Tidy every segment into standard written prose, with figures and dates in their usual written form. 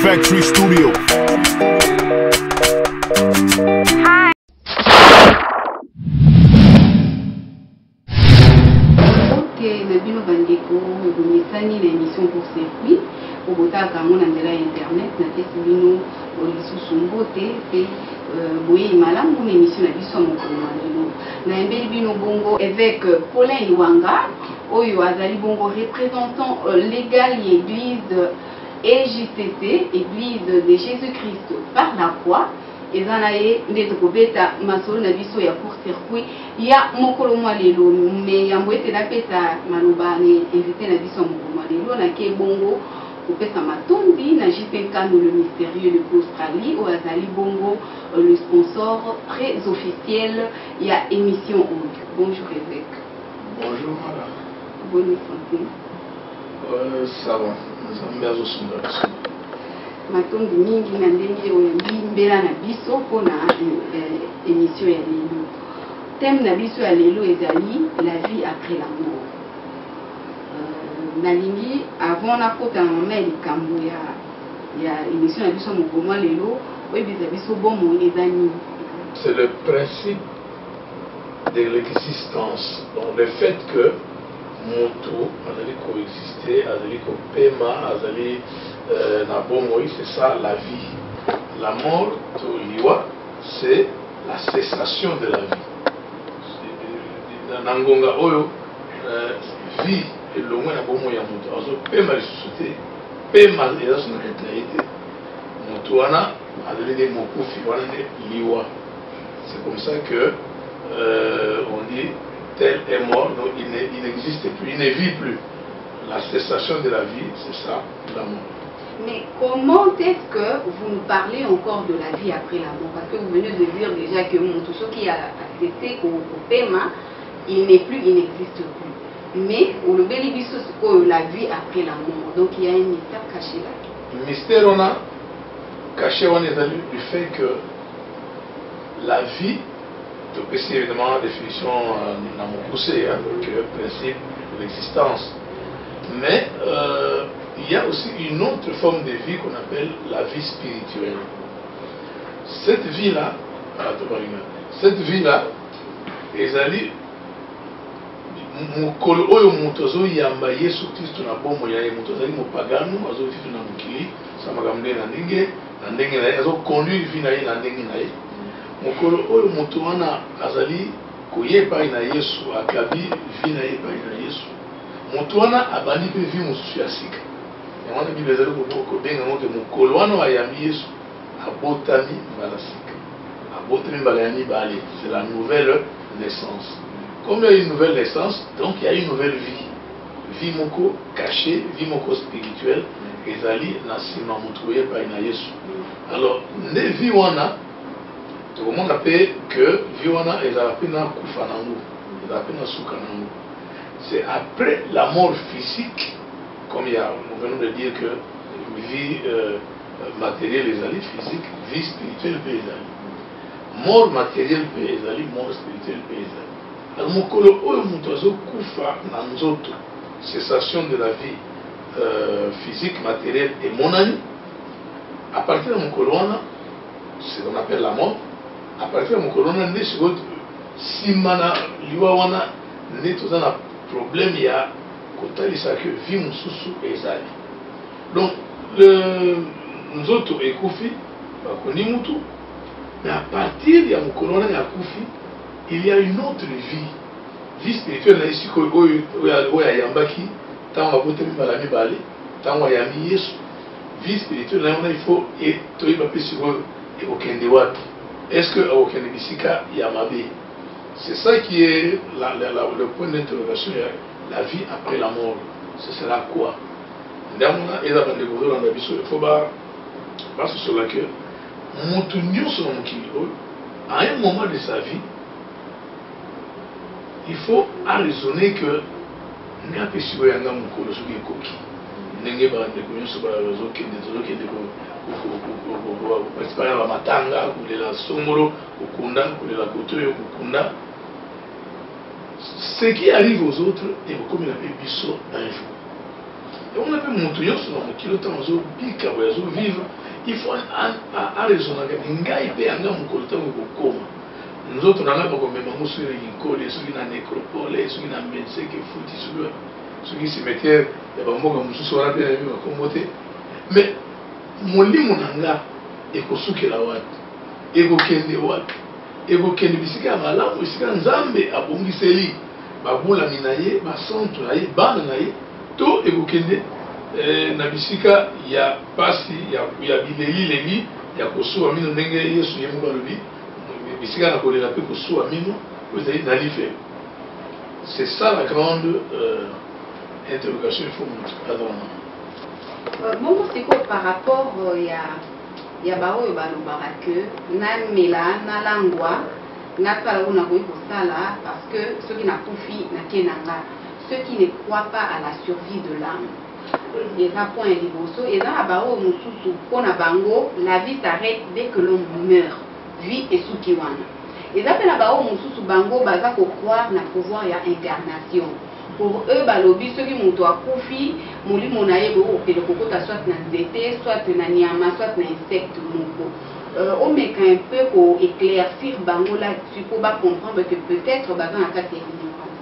Factory Studio. Nabino Bandeko, Bonisani, l'émission pour circuit, au Bota Kamon Andela Internet, Natesibino, Olisu Sumbote, et Boye Malam, une émission à Bisson Mokomano. Naembelibino Bongo, évêque Paulin Iwanga, Oyo Azali Bongo, représentant légal et église EJCC, église de Jésus-Christ par la croix. Et ça a été beta masolo na biso ya pour circuit ya mokolo mwa lelo mais yambo ete na pesa maloba ni invité na biso mokolo mwa lelo na ke bongo kopesa matondi na JP Nkano le mystérieux de l'Australie au Azali Bongo le sponsor très officiel ya émission audio. Bonjour évêque. Bonjour madame. Bonne santé. Ça va. Nous sommes bien au sondage. Matondi mingi na ndenge oyo mbela na biso pona émission ya lelo. Thème na biso ya lelo ezali la vie après la mort. Nalingi avant na kota na likambo ya émission na biso mokoma lelo oyo biza biso bomo ezani. C'est le principe de l'existence. Donc le fait que moto azali coexister, azali kopema, azali na bomoi, c'est ça la vie. La mort, liwa, c'est la cessation de la vie. Nangonga oyo, vie, et le moins la bomoi ya moto. Azo pema les sociétés, pema les son retraité. Moto wana, azali de mokufi, wana de liwa. C'est comme ça que on dit tel est mort, donc il n'existe plus, il ne vit plus. La cessation de la vie, c'est ça, la mort. Mais comment est-ce que vous nous parlez encore de la vie après la mort? Parce que vous venez de dire déjà que tout ce qui a cessé au paiement, il n'est plus, il n'existe plus. Mais on le bénéficie de la vie après la mort. Donc il y a un mystère caché là. Le mystère on a caché on est du fait que la vie, c'est évidemment la définition dans mon poussé, donc le principe de l'existence. Mais il y a aussi une autre forme de vie qu'on appelle la vie spirituelle. Cette vie-là, ezali mokolo oyo moto azoyamba Yesu Kristo na bomoi ya ye, moto azali mopagano azovivre na mokili sa makambo ndenge na ndenge na ye, azoconduire vie na ye na ndenge na ye. Mokolo oyo moto wana azali koyeba na Yesu, akabi vie na ye epai na Yesu, moto wana abandi mpe vie mosusu ya sika. Wana Bible ezali kobenga ngo ke mokolo wana ayambi Yesu abotami mbala sika, abotami mbala ya mibale. C'est la nouvelle naissance. Comme il y a une nouvelle naissance, donc il y a une nouvelle vie. Vie moko cachée, vie moko spirituelle, ezali na sima moto epai na Yesu. Alors ne vie wana tout le monde appelle que vie wana ezali na kufa nango, ezali na suka nango. C'est après la mort physique, comme nous venons de dire que vie matérielle est physique, vie spirituelle est mort matérielle est mort spirituelle est. Alors mokolo oyo muto azo kufa na nzoto, cessation de la vie physique matérielle et monani. À partir de mokolo wana, c'est ce qu'on appelle la mort. À partir de mokolo wana nde sikoyo simana liwa wana nde toza na problème il y a kotalisa que vie mususu ezali. Donc nzoto ekufi bakoni mutu, mais à partir ya mokolo wana ya kufi il y a une autre vie spirituelle na isiko oyo ayambaki ntango abotami mbala mibale, ntango ayambi Yesu. Vie spirituelle na wana il faut toyeba mpe sikoyo ekokende wapi. Est-ce que okende bisika ya mabe? C'est ça qui est le point d'interrogation. La vie après la mort, ce sera quoi? Il faut que à un moment de sa vie, il faut raisonner que nous avons ce qui arrive aux autres est comme il avait biso un jour. on a fait mon tuyau sur mon kilo temps zo bika zo vivre il faut à raisonner que ngai pe anga mon kolta ko koma nous autres on a pas comme même sur les coller sur la nécropole sur la médecin qui fouti sur qui cimetière ya ba mboka mususu wana pe na komote mais molimo nanga ekosukela wapi ekokende wapi ekokende bisika malamu bisika nzambe abongiseli babula minaye basantu na ye bana na ye to ekokende na bisika ya pasi ya bileli lengi ya kosuwa mino ndenge yesu ye moko alobi bisika na kolela mpe kosuwa mino ezali na life. C'est ça la grande interrogation il faut montrer. Bon, c'est quoi par rapport ya baoyo balobaka ke namela nalangwa nakala kuna koyi kosala parce que soki nakufi nake nanga, ceux qui ne croient pas à la survie de l'âme. Eza point liboso eza na baoyo mosusu mpona bango la vie s'arrête dès que l'on meurt, vie esuki wana. Eza mpe na baoyo mosusu bango baza kokroire na pouvoir ya incarnation. Pour eux, balobi soki moto akufi molimo na ye okende kokota soit na nzete soit na nyama soit na insecte moko. On met un peu pour éclaircir bango là-dessus pour comprendre que peut-être baza na kati ya ignorance.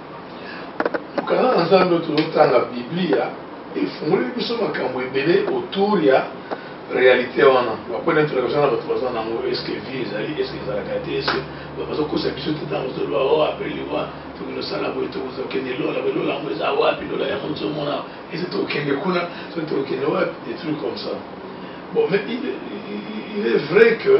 Kana nzambe tozotanga Biblia efungoli biso makambo ebele autour ya réalité wana bapona interrogation na bato baza nango est-ce que vie ezali est-ce que ezalaka te est-ce que bazokosa biso te ntango toloba o apeliwa tokinosala boye tokozokende lola lola yango eza wapi lola yango tozomona ese tokende kuna soki tokende wapi des trucs comme ça. Bon, mais il est vrai que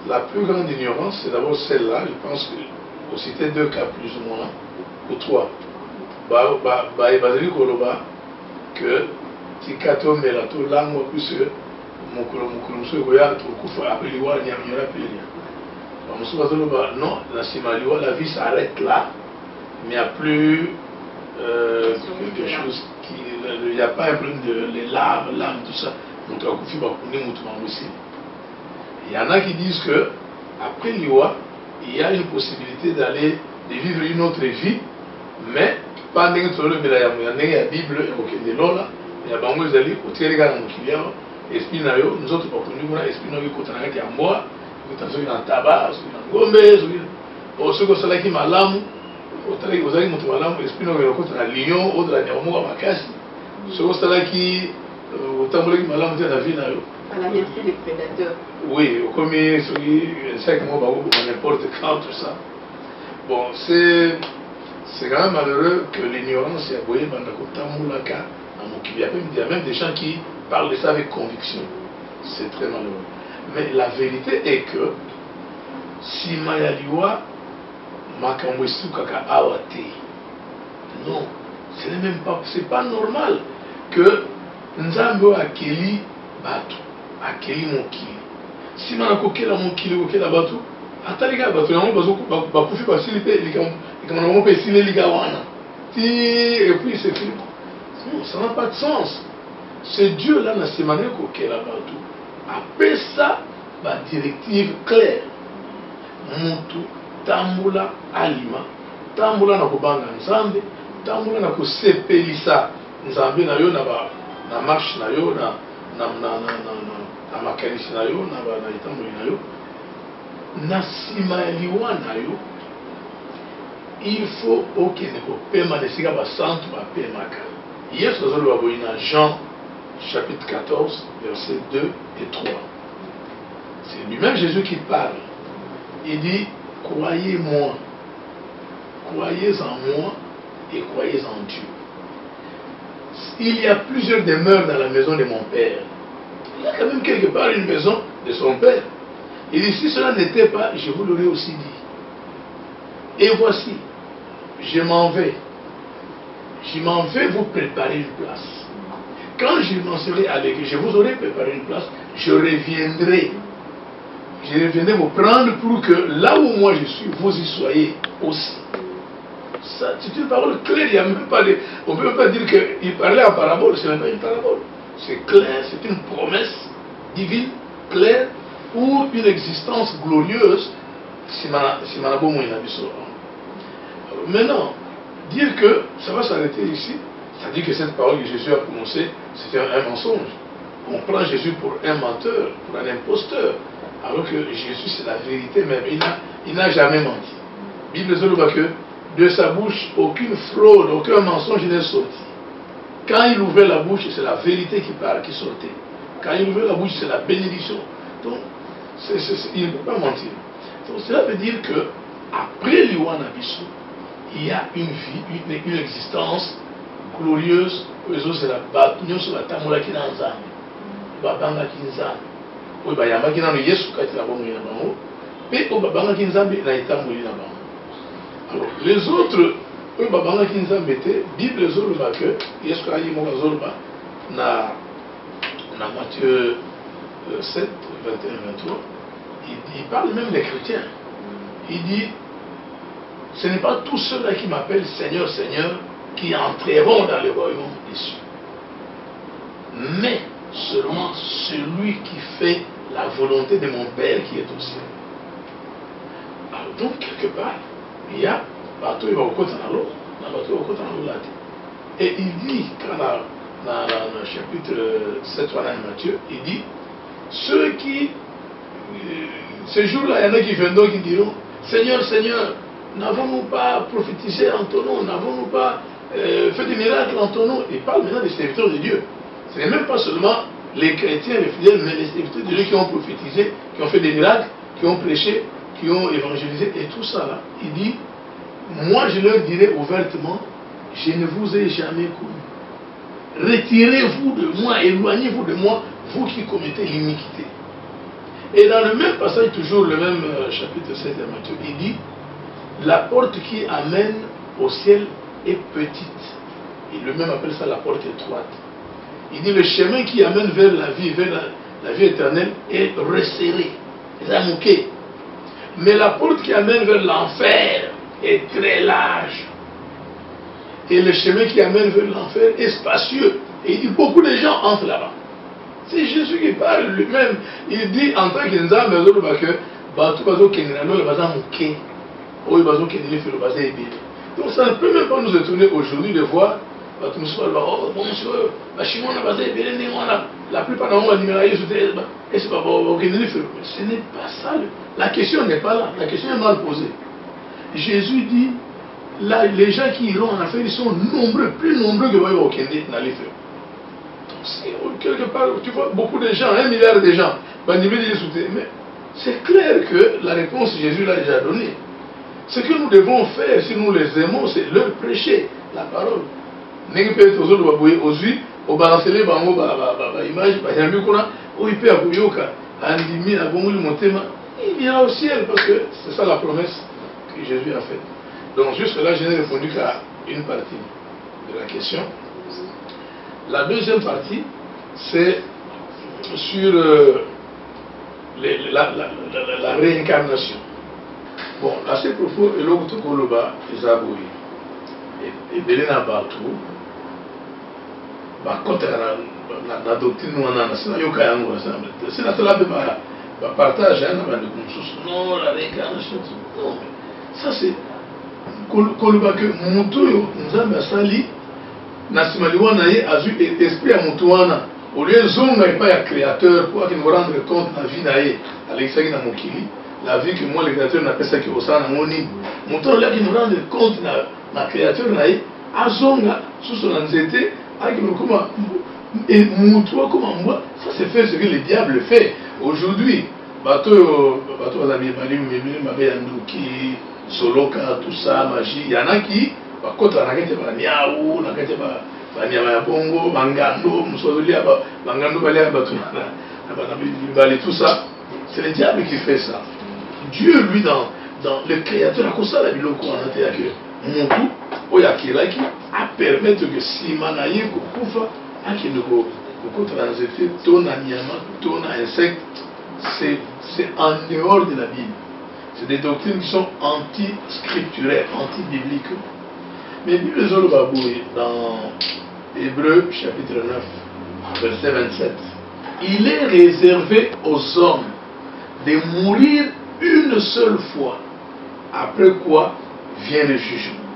la plus grande ignorance c'est d'abord celle-là. Je pense que vous citez deux cas plus ou moins ou trois bazali koloba que tikato melato lango puisque mokolo mosusu ekoya tokufa apre liwa nyamiyora pelia bamosusu bazoloba non na nsima liwa la vie s'arrête là mais il n'y a plus quelque chose qui il n'y a pas un problème de les larmes tout ça moto akufi bakundi moto bango esili. Il y en a qui disent que après liwa il y a une possibilité d'aller de vivre une autre vie mais pas ndenge tolobela ya ndenge ya bible ekokende lola ya bango ezali otikali kaka na mokili yawo esprit na yo nzoto bakondi kuna esprit na yo ekotana kati ya mbwa ekota soki na ntaba soki na ngombe soki osalaki malamu ozalaki moto malamu esprit na yo ekota na lion odala nyama moko makasi soki osalaki otambolaki malamu te na vie na yo à la merci des prédateurs. Oui, comme chaque mot n'importe quand tout ça. Bon, c'est quand même malheureux que l'ignorance est aboyée dans le cas. Il y a même des gens qui parlent de ça avec conviction. C'est très malheureux. Mais la vérité est que si Mayaliwa Makamwesu Kaka Awate, non, ce n'est même pas, c'est pas normal que Nzambo Akeli Batu, Akeli Mokili. Si Manakokela Mokili, Okela Batu, Atalika Batu, Bakufi Basilipe, Likamanamope Pesile Ligawana. Et puis c'est fini. Non, ça n'a pas de sens. C'est Dieu là, dans ce manière Kokela Batu. Après ça, la directive claire. Mutu, Tambula, Alima, Tambula na Kobanga Nzambe, Tambula na Kosepelisa Nzambe na yo na marche na yo na makanisi na yo na itamboli na yo na sima ya liwa na yo il faut okende kopema na esika basantu bapemaka. Yesu azoloba boye na Jean chapitre 14 versets 2 et 3. C'est lui-même Jésus qui parle. Il dit croyez-moi, croyez en moi et croyez en Dieu. Il y a plusieurs demeures dans la maison de mon Père. Il y a quand même quelque part une maison de son Père. Il dit, si cela n'était pas, je vous l'aurais aussi dit. Et voici, je m'en vais. Je m'en vais vous préparer une place. Quand je m'en serai avec, je vous aurai préparé une place, je reviendrai. Je reviendrai vous prendre pour que là où moi je suis, vous y soyez aussi. C'est une parole claire, il y a même pas de, on ne peut même pas dire qu'il parlait en parabole, ce n'est pas une parabole. C'est clair, c'est une promesse divine, claire, pour une existence glorieuse. Maintenant, dire que ça va s'arrêter ici, c'est-à-dire que cette parole que Jésus a prononcée, c'était un mensonge. On prend Jésus pour un menteur, pour un imposteur, alors que Jésus c'est la vérité même. Il n'a jamais menti. La Bible dit que de sa bouche, aucune fraude, aucun mensonge n'est sorti. Quand il ouvrait la bouche, c'est la vérité qui sortait. Quand il ouvrait la bouche, c'est la bénédiction. Donc, il ne peut pas mentir. Donc, cela veut dire que après l'Iwan Abisso, il y a une vie, une existence glorieuse. C'est la bataille sur la tamoula qui est dans Zambie. Babanga Kinzambi. Oui, bah, il y a Yesu qui est mais au Babanga Kinzambi, il y a été mouillé là-bas. Alors, les autres, eux, Babanga Kinzambi était, Bible les autres, que Yesu a dit, na Matthieu 7, 21, 23, il parle même des chrétiens. Il dit, ce n'est pas tous ceux-là qui m'appellent Seigneur, Seigneur, qui entreront dans le royaume des cieux. Mais seulement celui qui fait la volonté de mon Père qui est au ciel. Alors donc, quelque part, il y a bateau, il va au côté dans l'eau, et il dit, dans le chapitre 7 de Matthieu, il dit, ceux qui, ce jour-là, il y en a qui viendront qui diront, Seigneur, Seigneur, n'avons-nous pas prophétisé en ton nom, n'avons-nous pas fait des miracles en ton nom? Il parle maintenant des serviteurs de Dieu. Ce n'est même pas seulement les chrétiens, les fidèles, mais les serviteurs de Dieu qui ont prophétisé, qui ont fait des miracles, qui ont prêché, qui ont évangélisé, et tout ça là. Il dit, moi je leur dirai ouvertement, je ne vous ai jamais connu. Retirez-vous de moi, éloignez-vous de moi, vous qui commettez l'iniquité. Et dans le même passage, toujours le même chapitre 7 de Matthieu, il dit, la porte qui amène au ciel est petite. Et le même appelle ça la porte étroite. Il dit, le chemin qui amène vers la vie éternelle est resserré, ramouqué. Mais la porte qui amène vers l'enfer est très large. Et le chemin qui amène vers l'enfer est spacieux. Et il dit, beaucoup de gens entrent là-bas. C'est Jésus qui parle lui-même. Il dit, en tant qu'Inzam, donc ça ne peut même pas nous étonner aujourd'hui de voir la plupart d'entre nous ce n'est pas ça. La question n'est pas là. La question est mal posée. Jésus dit, là, les gens qui iront en affaire, ils sont nombreux, plus nombreux que au Kenya dans les feux. Quelque part, tu vois beaucoup de gens, 1 milliard de gens, mais c'est clair que la réponse Jésus l'a déjà donnée. Ce que nous devons faire, si nous les aimons, c'est leur prêcher la parole. Il ira au ciel parce que c'est ça la promesse que Jésus a faite. Donc jusque là, je n'ai répondu qu'à une partie de la question. La deuxième partie, c'est sur la réincarnation. Bon, à ce propos, et l'autre Koloba, Isaboui, et Belena Batou, quand la doctrine nous en a, c'est la yoka yango, c'est la table de partage, non, la réincarnation, non, ça c'est Koloba que Moutou, nous avons sali, Nasimaliwana a vu esprit à Moutouana, au lieu de zonga et pas à créateur, pour qu'il nous rende compte de la vie naïe, à l'extérieur de Mokili. La vie que moi, le créateur, n'a pas ça qui est au sein de mon nid. Mon temps là, qui nous rend compte de la créature, à Zonga, sous son anxiété, avec nous, comment, et Moutoua, comment moi, ça c'est fait ce que le diable fait. Aujourd'hui, bateau, Mabéandouki, Soloka, tout ça, magie, il y en a qui, par contre, on a été Niaou, on a été Bongo, Mangando, Moussolia, Mangando, tout ça, c'est le diable qui fait ça. Dieu, lui, dans le créateur, a constaté la Bible que Moutou, Oyakiraki, a permis que si Manaye Koufa, a qui nous transiter, ton animal, ton insecte, c'est en dehors de la Bible. C'est des doctrines qui sont anti-scripturaires, anti-bibliques. Mais Bible Zolobaboué, dans Hébreux chapitre 9, verset 27, il est réservé aux hommes de mourir une seule fois, après quoi vient le jugement.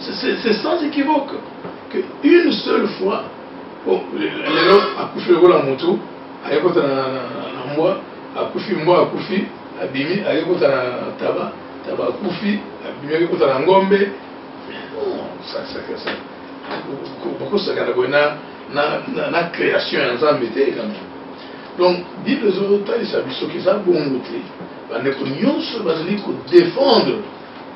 C'est sans équivoque qu'une seule fois, les gens accouchent le rôle en moto, à l'époque dans moi, accouché, abimi, à l'époque dans tabac, accouché, abimi, à l'époque dans ngombe. Non, ça. Beaucoup ça na création ensemble était quand même. Donc, Bible les autres, ils savent que ça bon côté. On va défendre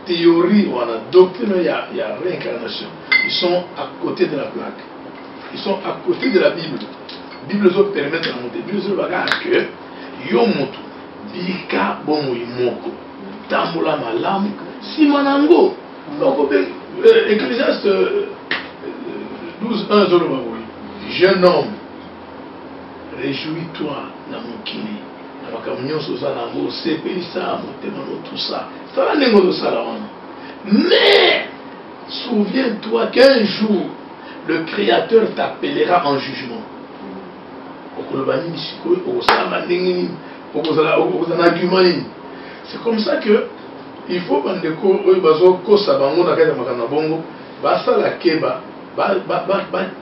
théorie ou la doctrine, il y a réincarnation. Ils sont à côté de la plaque. Ils sont à côté de la Bible. La Bible les autres permettent de monter. La Bible les autres va que yomoto bika bomo imoko tambola malamu simanango. Donc, Ecclésiaste 12:1 jeune homme, réjouis-toi dans mon kini. Mais souviens-toi qu'un jour le Créateur t'appellera en jugement. C'est comme ça que il faut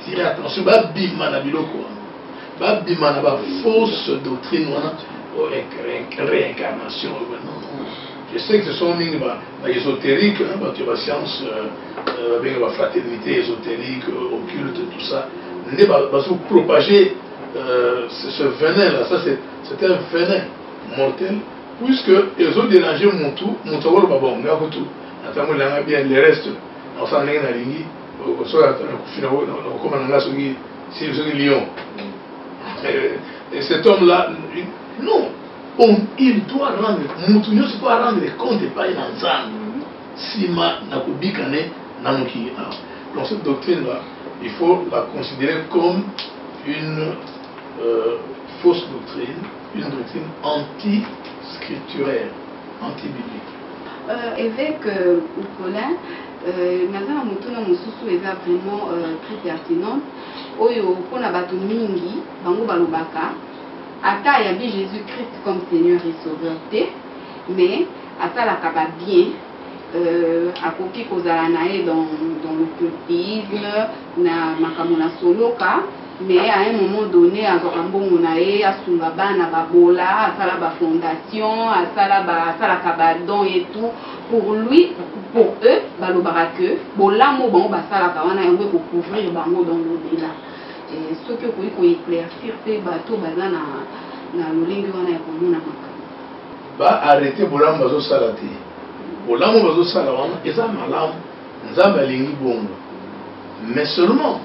tirer attention, fausse doctrine, réincarnation. Je sais que ce sont des ésotériques, la science, la fraternité ésotérique, occulte, tout ça. Mais propager ce venin-là, ça c'est un venin mortel, puisque ils ont dérangé mon tout, bien les restes, on s'en est dans la ligne, et cet homme-là, non, il doit rendre, Moutounio doit rendre compte et pas un ensemble. Sima Nakubikane Namuki. Donc cette doctrine-là, il faut la considérer comme une fausse doctrine, une doctrine anti-scripturaire, anti-biblique. Évêque Ukolin, Nazana Moutouna Moussousou est vraiment très pertinent. Oyo pona bato mingi bango balobaka ata yabi Jésus-Christ comme Seigneur et Sauveur te, mais ata la kaba bien akoki kozala nae dans l'occultisme na makamona soloka, mais à un moment donné azwaka mbongo nae asunga bana babola asala ba fondation asala kabadon et tout pour lui. Pour eux, balobara que bolamo bango basalaka wana yango pour couvrir bango dans l'au-delà. Et ce que vous pouvez éclaircir pe bato baza na lolengi wana ya komona makambo. Ba arrêter bolamo bazo sala te. Bolamo bazo sala wana eza malamu nzambe alingi bongo. Mais seulement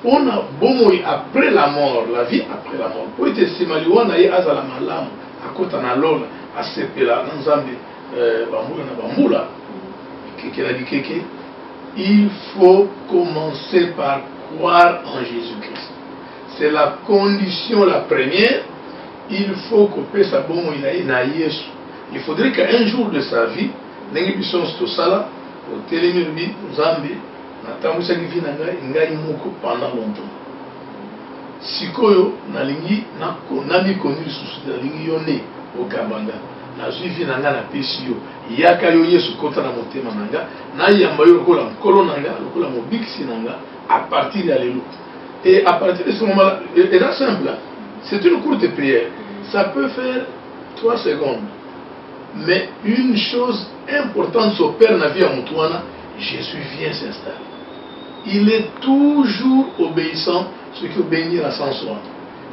on a bongo après la mort, la vie après la mort. Pour être simali wana ye azala malamu akota na lola asepela nzambe bambula na bambula. Il faut commencer par croire en Jésus-Christ. C'est la condition la première. Il faut que sa bon il faudrait qu'un jour de sa vie, pendant longtemps. Sikoyo nalingi nami connu sous la ligne yone au Kabanga. Na suivi nanga na pesio yaka yo yesu kota na motema nanga na yamba yo lokola nkolo nanga lokola mobikisi nanga à partir de l'élo. Et à partir de ce moment-là, c'est simple, c'est une courte prière, ça peut faire 3 secondes, mais une chose importante s'opère dans la vie à Moutouana, Jésus vient s'installer. Il est toujours obéissant, ce qui obéit à sans soi.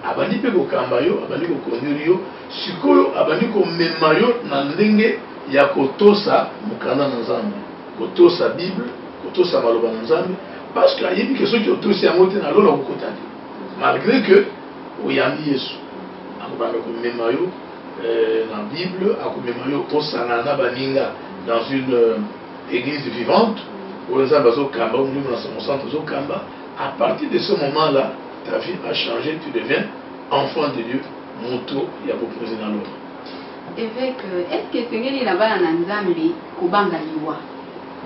Abandi pe ko kambayo, abandi ko konuriyo, sikoyo abandi ko memayo na ndenge ya kotosa mukana na Nzambe, kotosa Bible, kotosa maloba na Nzambe, parce que ayebi que ceux qui otosi ya mote na lola kokotaki. Malgré que oyambi Yesu, akobanda ko memayo na Bible, akomemayo osana na baninga dans une église vivante, où Nzambe azokamba, où nous dans son centre azokamba. À partir de ce moment-là, ta vie a changé, tu deviens enfant de Dieu, moto, il y a beaucoup de dans l'autre. Évêque, est-ce que Seigneur là-bas en Nzambe, Kobanga Liwa?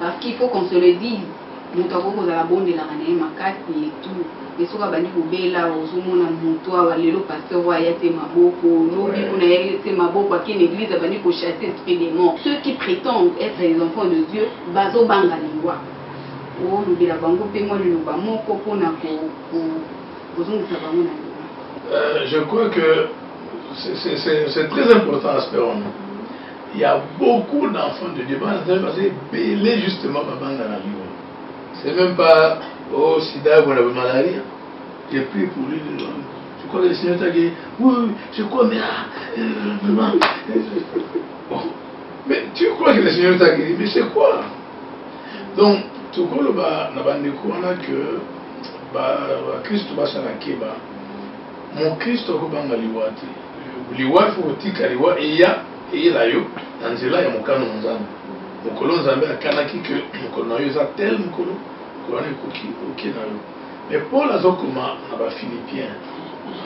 Parce qu'il faut qu'on se le dise, moto ako za la bonde la rane makati et tout. Et soka bandi kobela ozomona moto awalelo pasteur wa yate maboko, lobi kuna yate maboko à une église bandi ko chasser esprit des morts. Ceux qui prétendent être les enfants de Dieu, bazo banga Liwa. olobela bango mpe mwa liloba moko mpona kozongisa bango na je crois que c'est très important à ce moment. Il y a beaucoup d'enfants de Dieu parce que belé justement babanga na liwa. C'est même pas au sida ou la maladie. J'ai pris pour lui. Je crois que le Seigneur t'a dit oui, je crois mais vraiment. Bon. Mais tu crois que le Seigneur t'a guéri, mais c'est quoi? Donc tout le monde n'a pas de que Christ va s'en acquérir. Mon Christ au banga liwa te. Liwa faut tika liwa et ya la yo nzela ya mokano nzambe. Mokolo nzambe akanaki que mokolo na yo eza tel mokolo kolana ekoki oke na yo. Mais Paul azokoma na ba Philippiens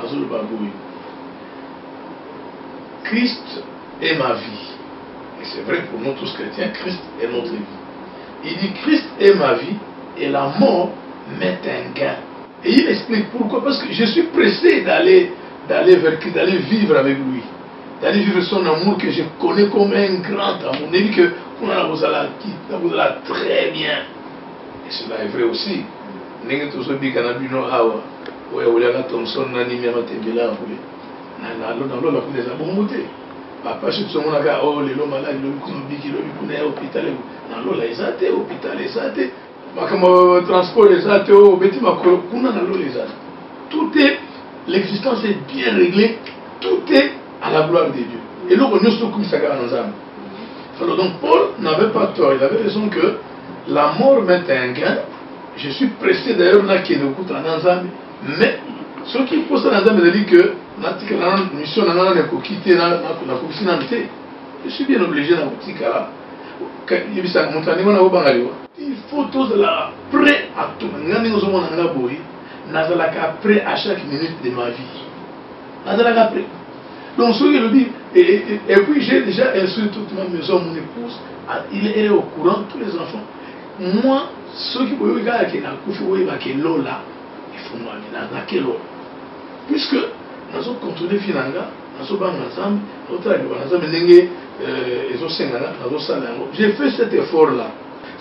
azoloba boye. Christ est ma vie. Et c'est vrai pour nous tous chrétiens, Christ est notre vie. Il dit Christ est ma vie et la mort m'est un gain. Et il explique pourquoi. Parce que je suis pressé d'aller vivre avec lui. D'aller vivre son amour que je connais comme un grand amour. Il dit que vous allez très bien. Et cela est vrai aussi. Papa, je suis oh, les lots malades, les hôpital, transport, tout est, l'existence est bien réglée, tout est à la gloire de Dieu. Et là, on donc Paul n'avait pas tort, il avait raison que la mort met un gain. Je suis pressé d'ailleurs là qui est le coup de l'ensemble, mais ce qui pose l'ensemble, il dit que la mission je suis bien obligé dans boutique là. Il faut tous là prêt à tout. Prêt à chaque minute de ma vie. Donc ce qu'il dit, et puis j'ai déjà instruit toute ma maison, mon épouse, elle est au courant, tous les enfants. Moi, ceux qui peuvent regarder qu'il y a là, il faut moi, il puisque nous avons contrôlé Finanga, nous avons ensemble, j'ai fait cet effort-là.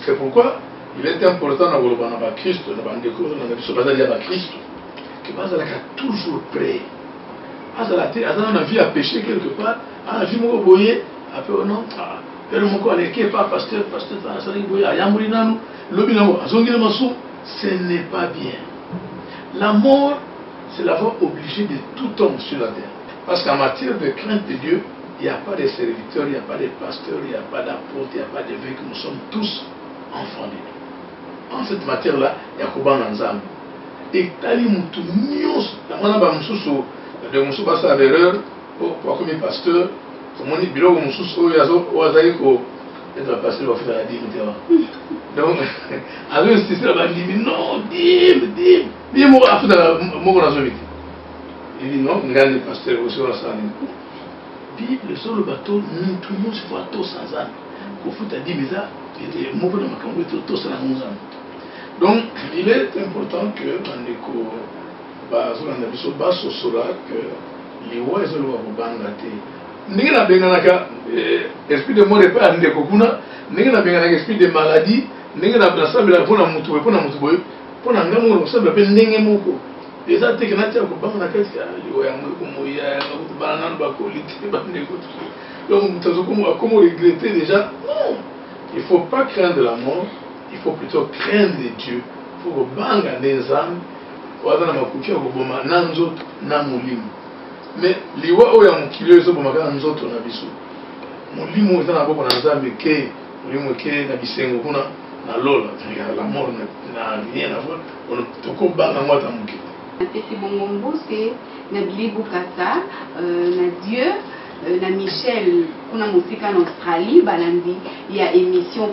C'est pourquoi il est important d'avoir Christ, Christ, que vous êtes toujours prêt. Vous avez vie à pécher quelque part, vous avez vie à boyer, après non, ce n'est pas bien. La mort, c'est la voie obligée de tout homme sur la terre. Parce qu'en matière de crainte de Dieu, il n'y a pas de serviteurs, il n'y a pas de pasteurs, il n'y a pas d'apôtres, il n'y a pas d'évêques, nous sommes tous enfants de Dieu. En cette matière-là, il y a Koban Nzam. Et Tali Moutoumios, la manaba Moussou, de Moussou Bassa l'erreur, pour comme pasteur, comme on dit, Bilo Moussou, Oazaïko, et de la pasteur va faire la dîme. Donc, avec un système, il dit non, dîme, moi, à faire mon azomite. Il dit non, il y a des pasteurs aussi, on a ça. Bible sur le bateau, nous tout le monde se voit tous sans âme. Pour foutre à 10 000 et mon bonhomme a compris tous sans âme. Donc, il est important que Bandeko saura que les rois sont au Bangate. N'est-ce pas bien esprit de mort et pas de Kokuna, n'est-ce pas bien esprit de maladie, n'est-ce pas bien l'ensemble de la bonne moutou, pour un gamin, on s'appelle Nengemoko. Les autres qui n'ont pas de banque, donc, comment regretter déjà? Non, il ne faut pas craindre la mort, il faut plutôt craindre Dieu. Il faut que banga des âmes, mais les voix où il y a un kilo, ils ont un autre nabiso. Mon limo est un peu dans Zambie, mon limo est un bisengo, na lola, la mort n'a rien à voir. On ne peut pas banga moi tamuki. C'est bon, c'est Nabili Boukassa, na Dieu, na Michel, on a musique en Australie, Balandi, il y a émission.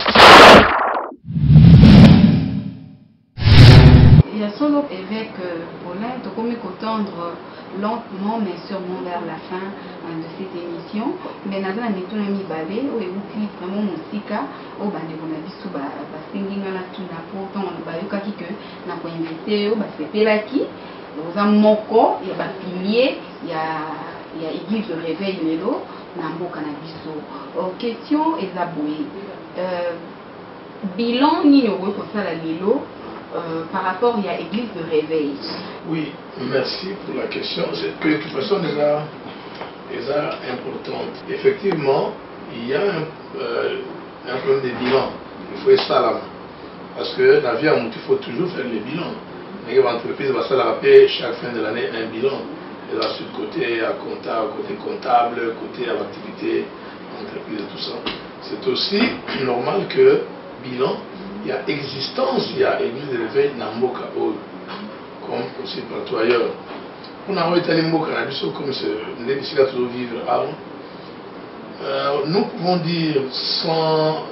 Il y a solo évêque Paulin, donc on peut tendre lentement mais sûrement vers la fin de cette émission. Mais dans la méthode de Mibale, où il utilise vraiment musique, au bande de la bisu, singing à la tuna pour tant on va y que n'a pas invité, c'est Pelaki. Aux amoko, il y a pilier, il y a église de réveil Lelo, Nambo Canabiso. Question est abouée. bilan nini okoki kosala lelo par rapport à l'église de réveil? Oui, merci pour la question. Cette préoccupation déjà importante. Effectivement, il y a un problème de bilan. Il faut être salam. Parce que dans la vie, il faut toujours faire les bilans. L'entreprise va se rappeler chaque fin de l'année un bilan. Et là, sur le côté comptable, côté activité, entreprise et tout ça. C'est aussi normal que bilan, il y a existence, il y a église de réveil Namboka, comme aussi partout ailleurs. On a été à Namboka, comme c'est difficile à toujours vivre avant. Nous pouvons dire sans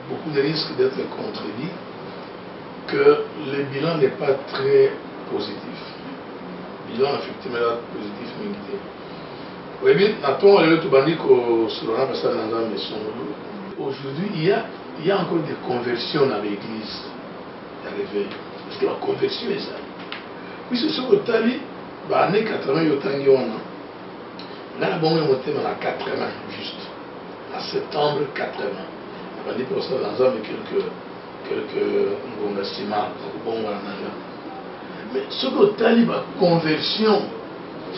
beaucoup de risques d'être contredits que le bilan n'est pas très positif. Le bilan effectivement est positif, mais aujourd'hui il y a encore des conversions dans l'église de réveil. Parce que la conversion est ça. Puis c'est sur le tali, années 80 yotangi wana. Là bon on était dans 80 juste. En septembre 80. On va dire pour ça dans un quelques ngongasima bon wana. Mais sur le tali ba conversion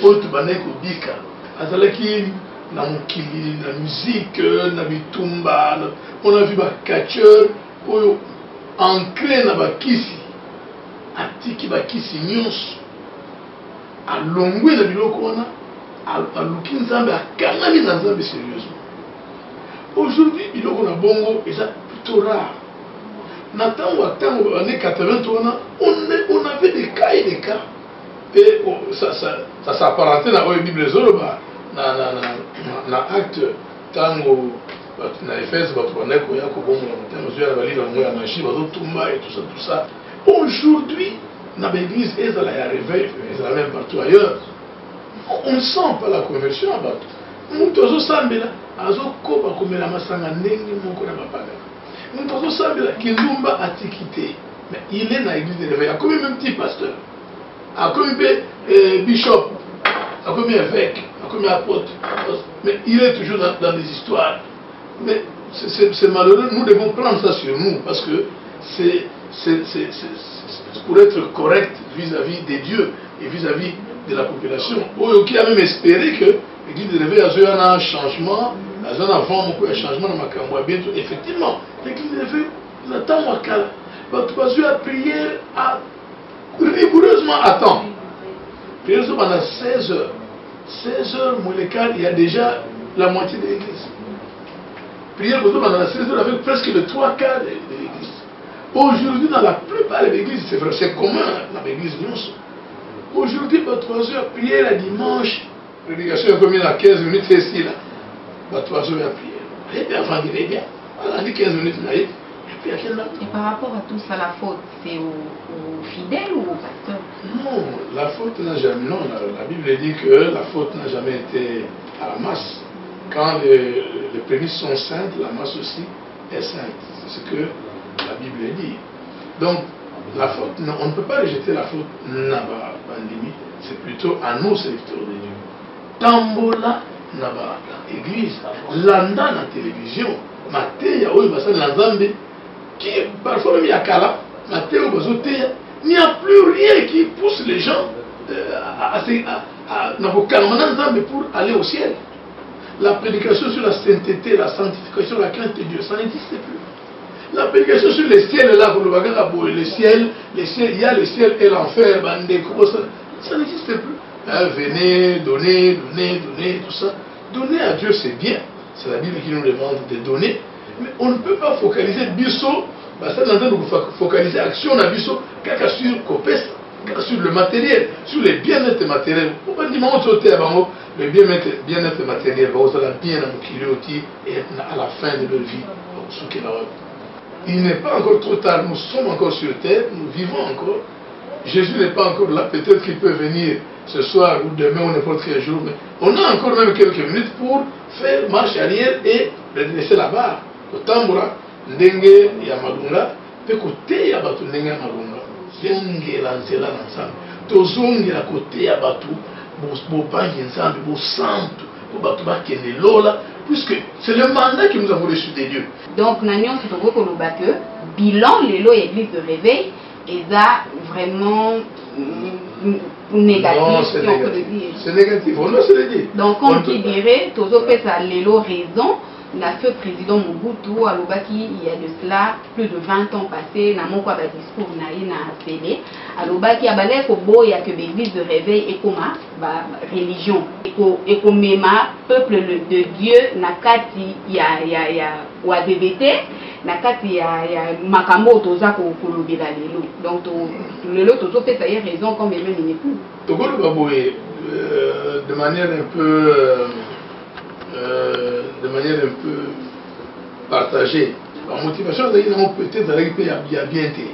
pour te baner ko bika. Azalaki na mukili na musique na bitumba on a vu ba catcheur oyo ancré na ba kisi atiki ba kisi nyonso alongwe na biloko wana aluki nzambe akangami na nzambe sérieusement. Aujourd'hui biloko na bongo eza plutôt rare. Na tango années 80 on avait des cas et des cas et ça s'apparentait dans la Bible zoloba na acte tango na Éphèse batwaneko yako bongo na mutema zo ya balira ngo ya machi bazotumba et tout ça. Aujourd'hui dans l'église ezala ya réveil ezala même partout ailleurs. On ne sent pas la conversion à battre. Mutu azosambela azokoba komela masanga ndenge moko na bapaga. Mutu azosambela kinzumba atikité. Mais il est dans l'église de réveil. Il y a comme même petit pasteur. Il y a comme bishop. Il y a comme évêque. Il y a comme apôtre. Mais il est toujours dans des histoires. Mais c'est malheureux. Nous devons prendre ça sur nous. Parce que c'est pour être correct vis-à-vis des dieux et vis-à-vis de la population. Qui a même espéré que l'église de réveil a eu un changement. Il y a un changement dans ma campagne. Bientôt, effectivement, l'église de réveil, il attend ma cala. Tu vas prier à rigoureusement à temps. Prier pendant 16 heures. 16 heures, il y a déjà la moitié de l'église. Prier pendant 16 heures avec presque le 3 quarts de l'église. Aujourd'hui, dans la plupart des églises, c'est vrai, c'est commun dans l'église. Aujourd'hui, 3 heures, prier le dimanche, prédication est combien à 15 minutes, c'est ici là. 3 heures à prier. Et bien, avant de bien. On a dit 15 minutes là. Et par rapport à tout ça, la faute, c'est aux fidèles ou aux pasteurs? Non, la faute n'a jamais. Non, la Bible dit que la faute n'a jamais été à la masse. Quand les prémices sont saintes, la masse aussi est sainte. C'est ce que la Bible dit. Donc, la faute, non, on ne peut pas rejeter la faute, naba bandimi. C'est plutôt à nos serviteurs de Dieu. Tambola, naba église, landa na télévision, mateya oyo basa na nzambe. Qui parfois même il y a Kala, il n'y a plus rien qui pousse les gens pour aller au ciel. La prédication sur la sainteté, la sanctification, la crainte de Dieu, ça n'existe plus. La prédication sur les ciels, là, le ciel, il y a le ciel et l'enfer, ça n'existe plus. Venez, donnez, tout ça. Donner à Dieu, c'est bien. C'est la Bible qui nous demande de donner. Mais on ne peut pas focaliser Bisso, parce que nous focaliser l'action de Bisso, sur Copes, sur le matériel, sur les bien-être matériels. On va dire le bien-être matériel, bien et à la fin de leur vie. Il n'est pas encore trop tard, nous sommes encore sur terre, nous vivons encore. Jésus n'est pas encore là, peut-être qu'il peut venir ce soir ou demain ou n'importe quel jour, mais on a encore même quelques minutes pour faire marche arrière et redresser la barre. Kotambula ndenge ya malunga pe koteya batu ndenge ya malunga zongela nzela na nzambe tozongela koteya batu bobangi nzambe bosantu po batu bakende lola puisque c'est le mandat que nous avons reçu des dieux. Donc, nous avons que bilan, l'église de réveil, est vraiment négatif. Non, c'est négatif. C'est négatif, on doit se le dire. Donc, comme qui dirait, tout ça, l'élo raison. La feu président Mobutu, Alobaki, il y a de cela plus de 20 ans passés, n'a mon discours n'a télé. Alobaki a balé ko boya que l'église de réveil et comme religion et comme peuple de Dieu n'a kati ya wa DBT n'a kati ya makambo toza ko kolobela lelo. Donc lelo tozo fait ça raison comme même il n'est plus. Togolo baboye de manière un peu partagée. La motivation peut-être bien été.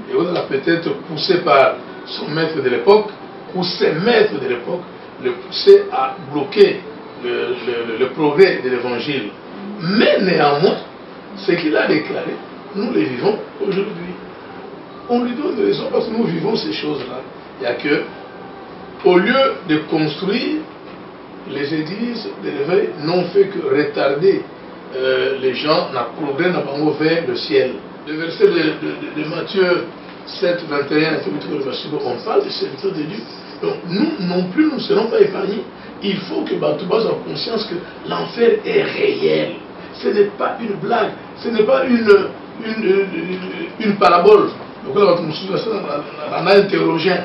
Et on a peut-être poussé par son maître de l'époque, ou ses maîtres de l'époque, le pousser à bloquer le progrès de l'évangile. Mais néanmoins, ce qu'il a déclaré, nous les vivons aujourd'hui. On lui donne raison parce que nous vivons ces choses-là. Il n'y a que, au lieu de construire, les églises de l'éveil n'ont fait que retarder les gens dans le progrès vers le ciel. Le verset de Matthieu 7, 21, on parle des serviteurs de Dieu. Donc nous non plus, nous ne serons pas épargnés. Il faut que Batouba ait conscience que l'enfer est réel. Ce n'est pas une blague, ce n'est pas une parabole. Donc là, on a un théologien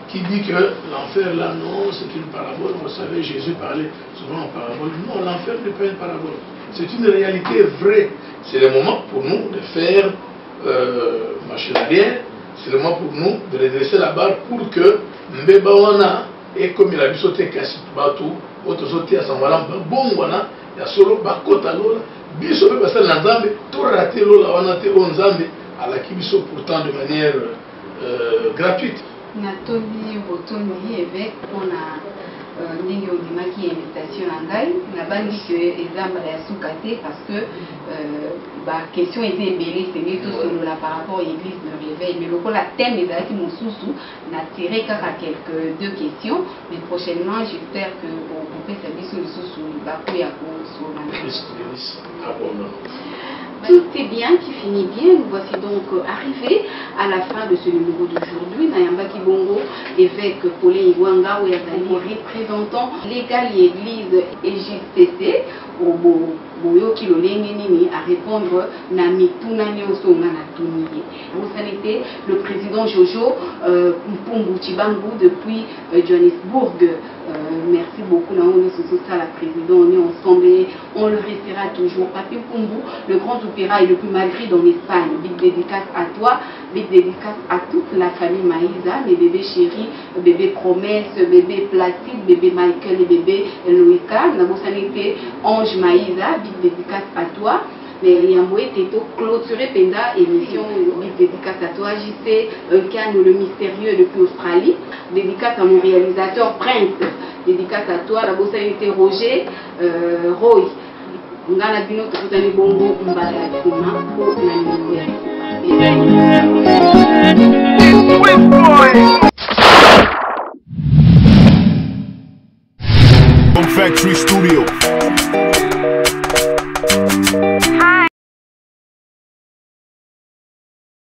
qui dit que l'enfer là, non, c'est une parabole. Vous savez, Jésus parlait souvent en parabole. Non, l'enfer n'est pas une parabole. C'est une réalité vraie. C'est le moment pour nous de faire machine arrière. C'est le moment pour nous de redresser la barre pour que Mbebawana, et comme il a dit sauter Kassi Batou, autre sauter à Sambalam, Bongwana, il y a solo Bakota Lola, Biso peut passer dans Nzambe, tout raté Lola, Wanate Onzambe, à la Kibiso pourtant de manière gratuite. Natobi Botoni évêque on a ndenge ondimaki invitation na ngai nabandi que ezamba ya sukate parce que question était ébélée c'est tout solola par rapport à l'église de réveil mais le la thème ezalaki mosusu na tiré kaka quelques deux questions mais prochainement j'espère que kopesa biso lisusu bakoya kosola. Tout est bien, qui finit bien. Nous voici donc arrivés à la fin de ce numéro d'aujourd'hui. Nayamba Kibongo, évêque Paulin Iwanga, ou représentant légal et église EJCC, au Boyo Kilolengeni, à répondre Namituna Nyosonga Natuniye. Vous sanité le président Jojo Mpumbu Chibangu depuis Johannesburg. Merci beaucoup, la président, on est ensemble, on le restera toujours. Papi Mpumbu, le grand opéra et le plus Madrid en Espagne. Big dédicace à toi, big dédicace à toute la famille Maïsa, mes bébés chéris, bébé Promesse, bébé Placide, bébé Michael et bébé Loïka. Nous avons sanité Ange Maïsa, big dédicace à toi. Mais Riamoué Teto clôturé Penda émission big dédicace à toi. JC Kano le mystérieux depuis Australie. Dédicace à mon réalisateur Prince. Dédicace à toi. La bossa été Roger Roy. Ngana bino tukutani bongo mbala kuma ko na Factory Studio.